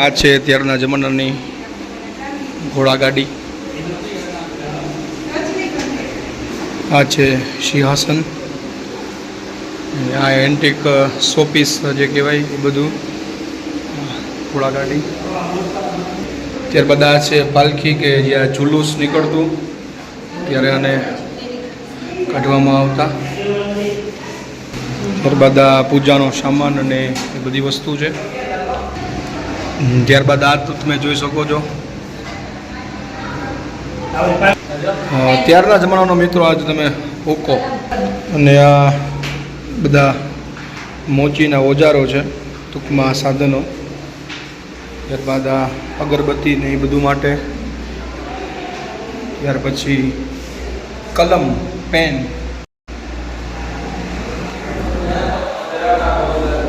આ છે ત્યારના જમાનાની ઘોડાગાડી. આ છે સિંહાસન. આ એન્ટિક શોપીસ જે કહેવાય એ બધું ઘોડાગાડી. ત્યારબાદ આ છે પાલખી કે જ્યાં જુલુસ નીકળતું ત્યારે આને કાઢવામાં આવતા. ત્યારબાદ આ પૂજાનો સામાન અને એ બધી વસ્તુ છે. ત્યારબાદ આ તો તમે જોઈ શકો છો ત્યારના જમાનાનો મિત્રો. આજે તમે હુકો અને આ બધા મોચીના ઓજારો છે, ટૂંકમાં સાધનો. ત્યારબાદ આ અગરબત્તી ને એ બધું માટે. ત્યાર પછી કલમ, પેન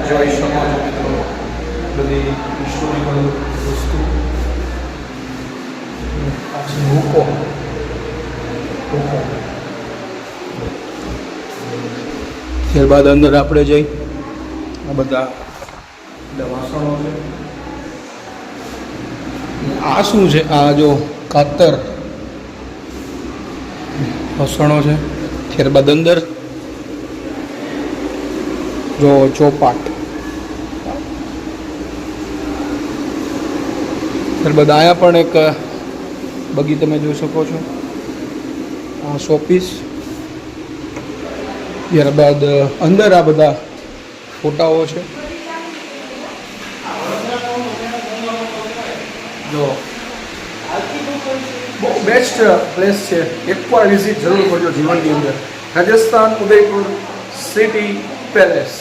જોઈ શકો છો મિત્રો. બધી હિસ્ટોરિકલ વસ્તુ. પછી હુકો. ત્યારબાદ અંદર આપણે જઈ આ બધા વાસણો છે. આ શું છે? આ જો કાતર વાસણો છે. ત્યારબાદ અંદર જો ચોપાટ. ત્યારબાદ આયા પણ એક બગી તમે જોઈ શકો છો. આ શોપીસ. ત્યારબાદ અંદર આ બધા ફોટાઓ છે. જો બહુ બેસ્ટ પ્લેસ છે. એકવાર વિઝિટ જરૂર કરજો જીવનની અંદર. Rajasthan Udaipur city palace.